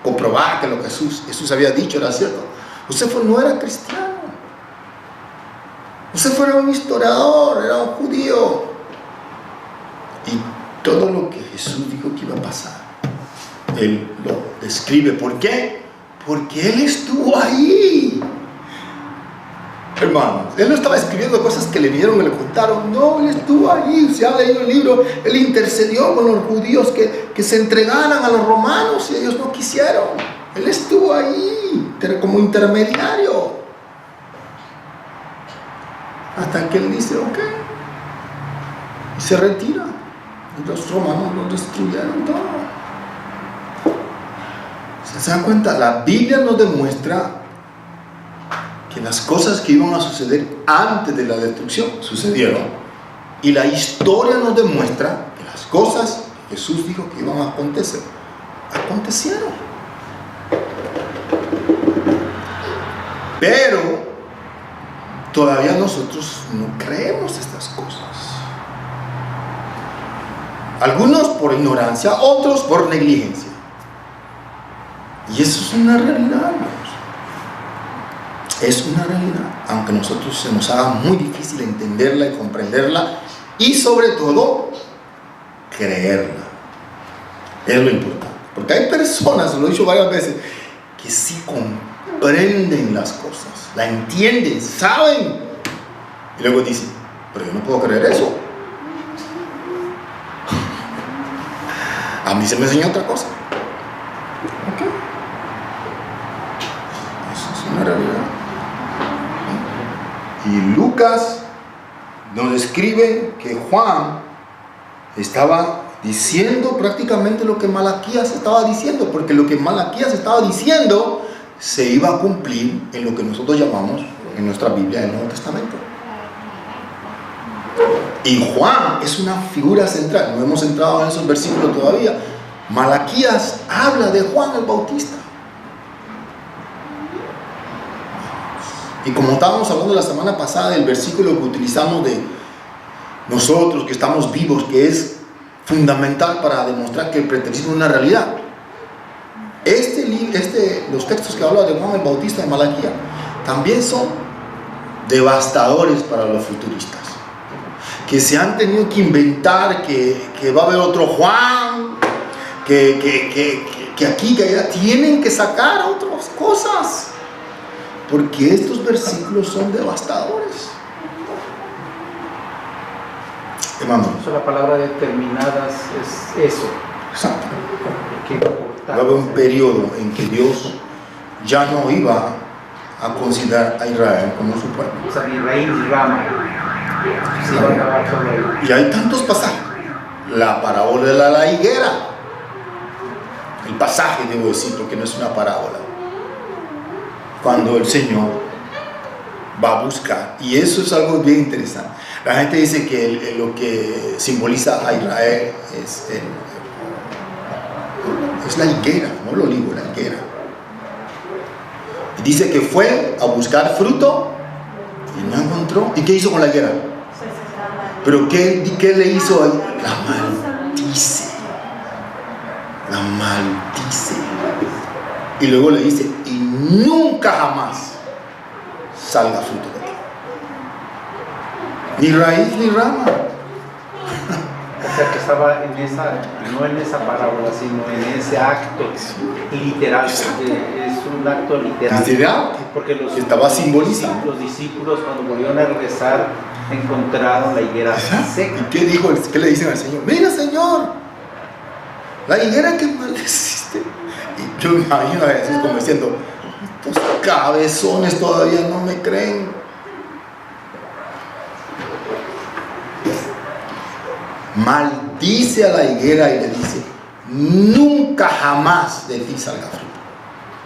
comprobar que lo que Jesús había dicho era cierto. Josefo no era cristiano. Josefo era un historiador, era un judío. Y todo lo que Jesús dijo que iba a pasar, él lo describe. ¿Por qué? Porque él estuvo ahí. Hermanos, él no estaba escribiendo cosas que le vinieron y le contaron. No, él estuvo ahí. Se ha leído el libro. Él intercedió con los judíos que se entregaran a los romanos y ellos no quisieron. Él estuvo ahí como intermediario. Hasta que él dice, ok. Y se retira. Y los romanos lo destruyeron todo. ¿Se dan cuenta? La Biblia nos demuestra que las cosas que iban a suceder antes de la destrucción sucedieron, y la historia nos demuestra que las cosas que Jesús dijo que iban a acontecer acontecieron. Pero todavía nosotros no creemos estas cosas, algunos por ignorancia, otros por negligencia, y eso es una realidad, hermanos. Es una realidad, aunque a nosotros se nos haga muy difícil entenderla y comprenderla, y sobre todo creerla. Es lo importante, porque hay personas, lo he dicho varias veces, que sí comprenden las cosas, la entienden, saben, y luego dicen, pero yo no puedo creer eso. A mí se me enseñó otra cosa. Ok, eso es una realidad. Y Lucas nos describe que Juan estaba diciendo prácticamente lo que Malaquías estaba diciendo, porque lo que Malaquías estaba diciendo se iba a cumplir en lo que nosotros llamamos en nuestra Biblia el Nuevo Testamento. Y Juan es una figura central. No hemos entrado en esos versículos todavía. Malaquías habla de Juan el Bautista. Y como estábamos hablando la semana pasada del versículo que utilizamos de nosotros que estamos vivos, que es fundamental para demostrar que el preterismo es una realidad, los textos que hablan de Juan el Bautista de Malaquías también son devastadores para los futuristas, que se han tenido que inventar que va a haber otro Juan, que aquí, que allá, tienen que sacar otras cosas, porque estos versículos son devastadores. Hermano. La palabra determinadas es eso. Exacto. Va a haber un periodo en que Dios ya no iba a considerar a Israel como su pueblo. O sea, mi raíz rama. Se va a acabar todo ahí. Y hay tantos pasajes. La parábola de la higuera. El pasaje, debo decir, porque no es una parábola. Cuando el Señor va a buscar. Y eso es algo bien interesante. La gente dice que lo que simboliza a Israel es la higuera, no el olivo, la higuera. Y dice que fue a buscar fruto y no encontró. ¿Y qué hizo con la higuera? ¿Pero qué le hizo ahí? La maldice. La maldice. Y luego le dice, y nunca jamás salga fruto de ti. Ni raíz ni rama. O sea que estaba en esa, no en esa parábola, sino en ese acto literal. Es un acto literal. Literal. Porque estaba simbolizando. Los discípulos cuando volvieron a regresar encontraron la higuera seca. ¿Y qué le dicen al Señor? Mira, Señor, la higuera que maldeciste. Y yo me imagino a Jesús como diciendo, estos cabezones todavía no me creen. Maldice a la higuera y le dice, nunca jamás de ti salga fruto.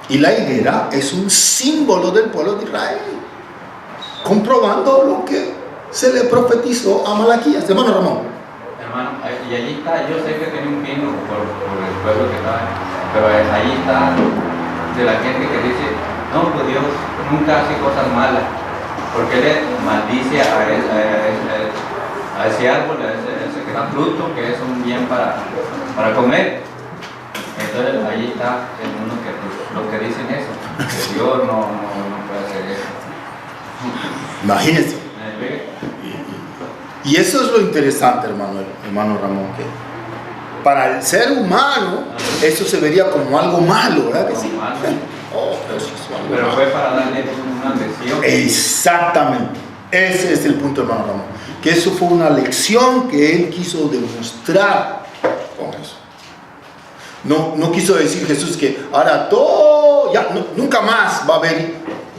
Y la higuera es un símbolo del pueblo de Israel, comprobando lo que se le profetizó a Malaquías. Hermano Ramón. Hermano, y allí está, yo sé que tiene un pino por el pueblo que está, pero ahí está de la gente que dice, no, pues Dios nunca hace cosas malas, porque Él maldice a ese árbol, a ese que da fruto, que es un bien para comer. Entonces ahí está el uno que los que dicen eso, que Dios no puede hacer eso. Imagínense. Y eso es lo interesante, hermano Ramón, que para el ser humano eso se vería como algo malo, ¿verdad? Que sí. Oh, pero fue para darle una lección. Exactamente. Ese es el punto, hermano Ramón. Que eso fue una lección que él quiso demostrar con eso. No quiso decir Jesús que ahora todo, ya nunca más va a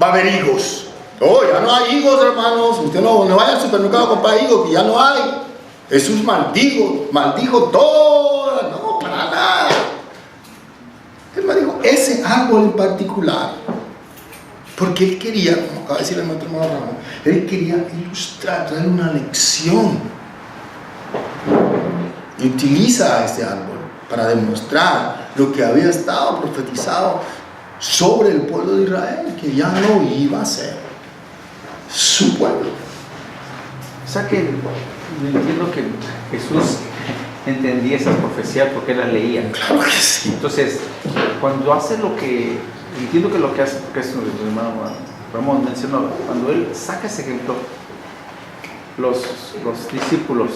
haber higos. Oh, ya no hay higos, hermanos. Usted no vaya al supermercado a comprar higos, que ya no hay. Jesús maldijo todo. No, para nada. Él me dijo, ese árbol en particular, porque él quería, como acaba de decir el nuestro hermano Ramón, él quería ilustrar, traer una lección. Y utiliza a ese árbol para demostrar lo que había estado profetizado sobre el pueblo de Israel, que ya no iba a ser su pueblo. O sea que entiendo que Jesús entendía esas profecías porque él las leía. Claro que sí. Entonces, cuando hace lo que, entiendo que lo que hace, porque es el hermano Ramón mencionó, cuando él saca ese ejemplo, los discípulos,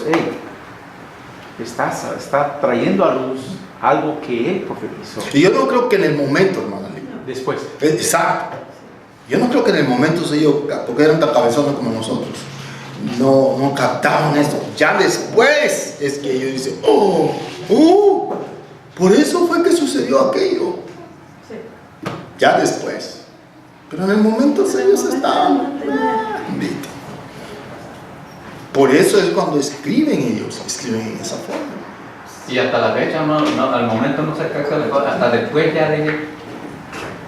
está trayendo a luz algo que él profetizó. Y yo no creo que en el momento, hermano, Después. exacto. Yo no creo que en el momento ellos, porque eran tan cabezones como nosotros, no captaron esto. Ya después es que ellos dicen, por eso fue que sucedió aquello. Sí. Ya después. Pero en el momento ellos estaban, bendito. Por eso es cuando escriben ellos, escriben en esa forma. Y hasta la fecha, al momento no se alcanza hasta después ya de...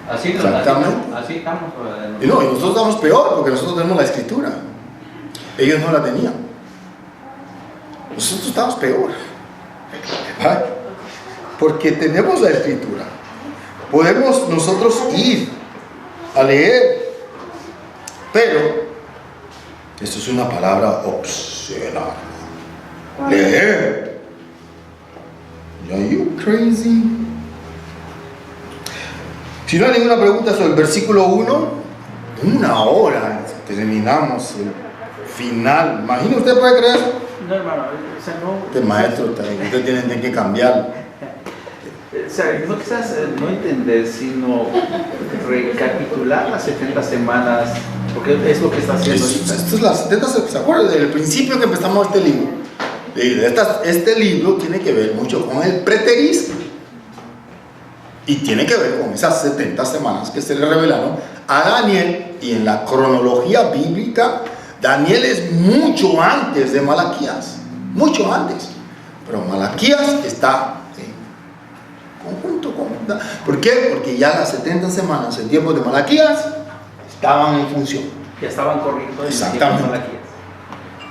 Así estamos. Y nosotros estamos peor porque nosotros tenemos la escritura. Ellos no la tenían. Nosotros estamos peor. ¿Vale? Porque tenemos la escritura. Podemos nosotros ir a leer. Pero esto es una palabra opcional. Leer. Are you crazy? Si no hay ninguna pregunta sobre el versículo 1, 1 hora terminamos el final. ¿Imagina usted puede creer eso? No, hermano, o sea, no. Este maestro, usted tiene que cambiarlo. O sea, no quizás no entender, sino recapitular las 70 semanas, porque es lo que está haciendo. Esto es las 70, ¿se acuerdan? Desde el principio que empezamos este libro. Este libro tiene que ver mucho con el preterismo. Y tiene que ver con esas 70 semanas que se le revelaron a Daniel. Y en la cronología bíblica, Daniel es mucho antes de Malaquías, mucho antes. Pero Malaquías está en conjunto con... ¿Por qué? Porque ya las 70 semanas en tiempos de Malaquías estaban en función. Ya estaban corriendo. Exactamente.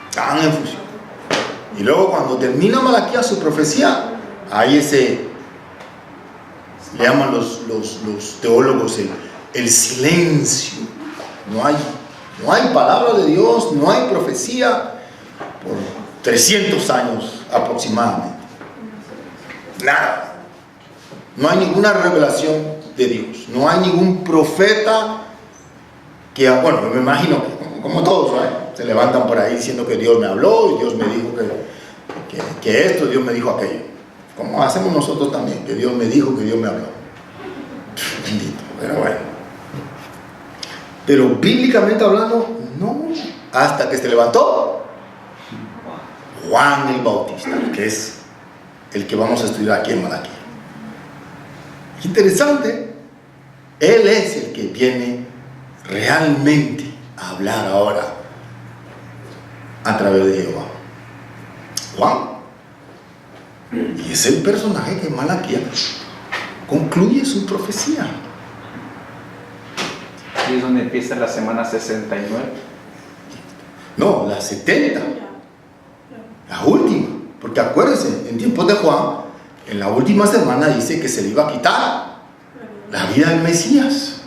Estaban en función. Y luego cuando termina Malaquías su profecía, hay ese, le llaman los teólogos el silencio. No hay palabra de Dios, no hay profecía por 300 años aproximadamente. Nada. No hay ninguna revelación de Dios. No hay ningún profeta que, bueno, me imagino que como todos, ¿verdad? Se levantan por ahí diciendo que Dios me habló y Dios me dijo que esto, Dios me dijo aquello. Como hacemos nosotros también, que Dios me dijo, que Dios me habló. Bendito, pero bueno. Pero bíblicamente hablando, no. Hasta que se levantó Juan el Bautista, que es el que vamos a estudiar aquí en Malaquías. Interesante, él es el que viene realmente a hablar ahora a través de Jehová. Juan. Y es el personaje que Malaquías concluye su profecía. Y es donde empieza la semana 69. No, la 70. La última. Porque acuérdense, en tiempos de Juan, en la última semana dice que se le iba a quitar la vida del Mesías.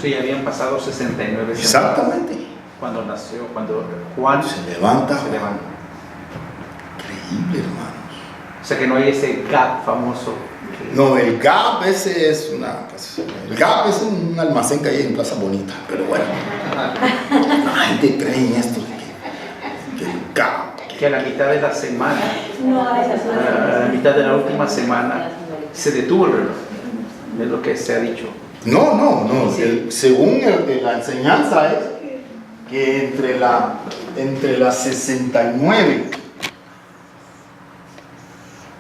Sí, habían pasado 69 semanas. Exactamente. Cuando nació, cuando Juan Se levanta. Increíble, hermanos. O sea que no hay ese gap famoso. No, el GAP ese es el GAP es un almacén que hay en Plaza Bonita, pero bueno, la gente cree en esto, que el GAP. Que a la mitad de la semana, a la mitad de la última semana, se detuvo el reloj. Es lo que se ha dicho. No, según la enseñanza es que entre la 69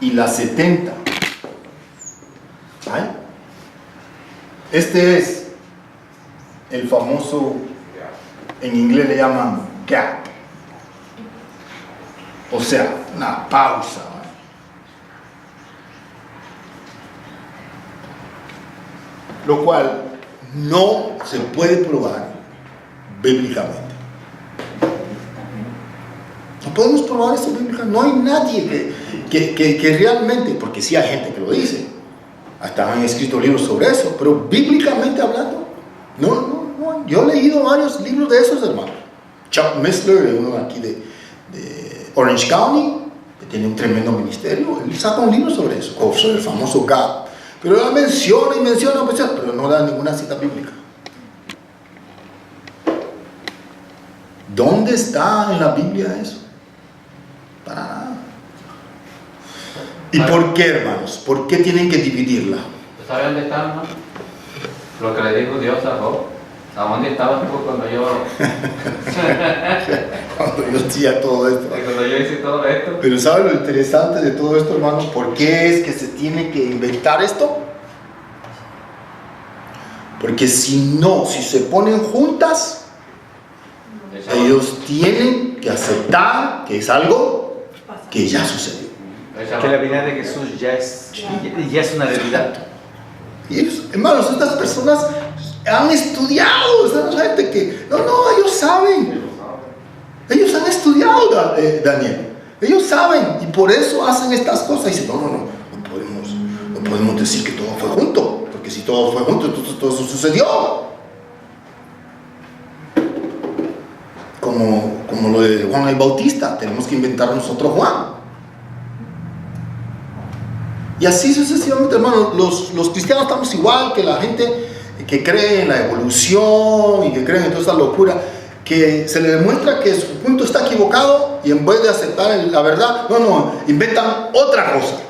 y la 70, ¿ay? Este es el famoso, en inglés le llaman gap, o sea, una pausa, ¿vale? Lo cual no se puede probar bíblicamente. No podemos probar eso bíblicamente. No hay nadie que realmente, porque sí hay gente que lo dice, hasta han escrito libros sobre eso, pero bíblicamente hablando, no. Yo he leído varios libros de esos, hermanos. Chuck Missler, uno aquí de Orange County, que tiene un tremendo ministerio, él saca un libro sobre eso, sobre el famoso gap. Pero él menciona, pero no da ninguna cita bíblica. ¿Dónde está en la Biblia eso? Para nada. ¿Y por qué, hermanos? ¿Por qué tienen que dividirla? ¿Sabes dónde está, hermano? Lo que le dijo Dios a Job. ¿A dónde estabas tú cuando yo hacía todo esto? cuando yo hice todo esto? Pero ¿sabe lo interesante de todo esto, hermanos? ¿Por qué es que se tiene que inventar esto? Porque si se ponen juntas, ellos tienen que aceptar que es algo que ya sucedió. Que la vida de Jesús ya es una realidad. Y ellos, hermanos, estas personas han estudiado, esta gente que, ellos saben. Ellos han estudiado, Daniel. Ellos saben y por eso hacen estas cosas. Y dicen, no podemos decir que todo fue junto, porque si todo fue junto, entonces todo eso sucedió. Como lo de Juan el Bautista, tenemos que inventarnos otro Juan. Y así sucesivamente, hermanos, los cristianos estamos igual que la gente que cree en la evolución y que cree en toda esta locura, que se le demuestra que su punto está equivocado y en vez de aceptar la verdad, inventan otra cosa.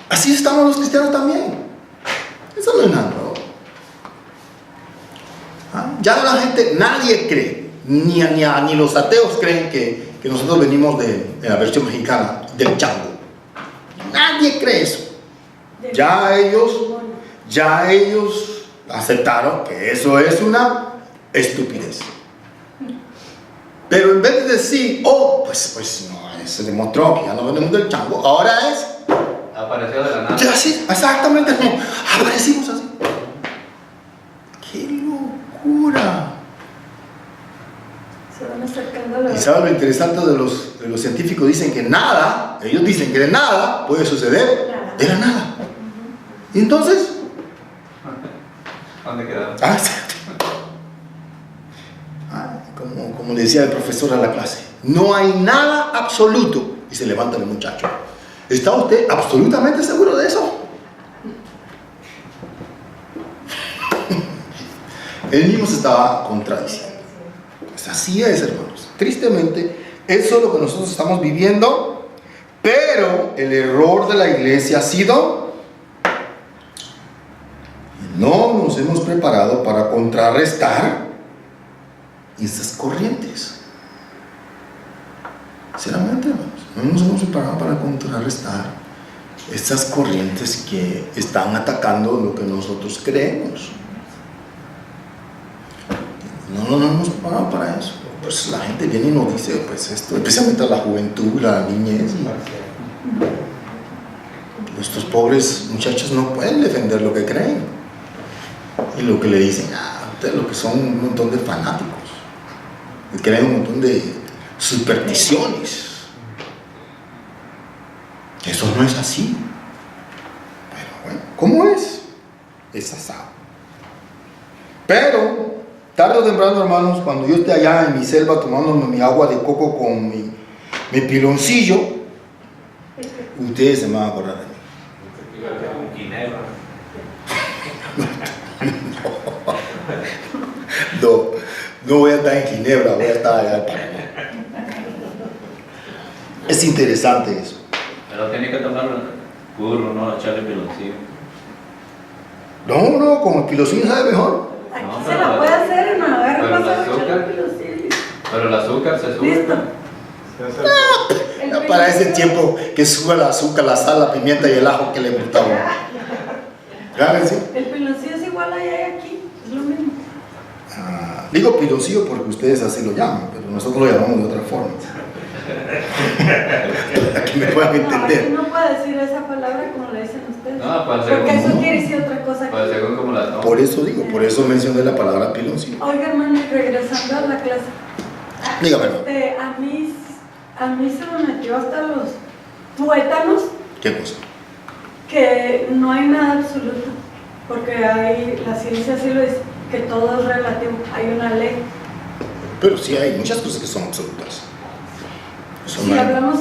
Así estamos los cristianos también. Eso no es nada nuevo. Ya la gente, nadie cree, ni los ateos creen que nosotros venimos de la versión mexicana del chango. Nadie cree eso. Ya ellos aceptaron que eso es una estupidez. Pero en vez de decir, oh, pues no, se demostró que ya no venimos del chango, ahora es, Apareció de la nada. ya sí, exactamente como aparecimos así. ¡Qué locura! Se van acercando a la Y sabes lo interesante de los científicos, dicen que nada, ellos dicen que de nada puede suceder de la nada. Y entonces, ¿Dónde quedaron? como le decía el profesor a la clase, no hay nada absoluto. Y se levanta el muchacho. ¿Está usted absolutamente seguro de eso? Él mismo se estaba contradiciendo. Pues así es, hermanos. Tristemente, eso es lo que nosotros estamos viviendo, pero el error de la iglesia ha sido: no nos hemos preparado para contrarrestar esas corrientes. Sinceramente, hermanos, no nos hemos preparado para contrarrestar estas corrientes que están atacando lo que nosotros creemos. No nos hemos preparado para eso. Pues la gente viene y nos dice, pues esto, especialmente la juventud, la niñez, nuestros pobres muchachos no pueden defender lo que creen. Y lo que le dicen, ustedes lo que son un montón de fanáticos, que creen un montón de supersticiones. Eso no es así. Pero bueno, ¿cómo es? Es asado. Pero tarde o temprano, hermanos, cuando yo esté allá en mi selva tomándome mi agua de coco con mi piloncillo, ustedes se me van a acordar de mí. No voy a estar en Ginebra, voy a estar allá en Panamá. Es interesante eso. Pero tiene que tomarlo puro, no echarle piloncillo. No, con el piloncillo sabe mejor. Aquí No, se pero la puede hacer, hermano. Agarra pero más el a echar azúcar. el piloncillo. Pero el azúcar se sube. Listo. Ya para ese tiempo que suba el azúcar, la sal, la pimienta y el ajo que le gustaba. El piloncillo es igual allá y aquí. Es lo mismo. Digo piloncillo porque ustedes así lo llaman, pero nosotros lo llamamos de otra forma. Para que me puedan No, entender. aquí no puede decir esa palabra como le dicen ustedes. No, para el Porque segundo. eso quiere decir otra cosa. Pues según como la tomo. Por eso digo, por eso mencioné la palabra piloncillo. Oiga, hermano, y regresando a la clase. Dígame, hermano. A mí se me metió hasta los tuétanos ¿Qué cosa? que no hay nada absoluto. Porque la ciencia sí lo dice, que todo es relativo. Hay una ley. Pero sí hay muchas cosas que son absolutas. Eso Si no hay- hablamos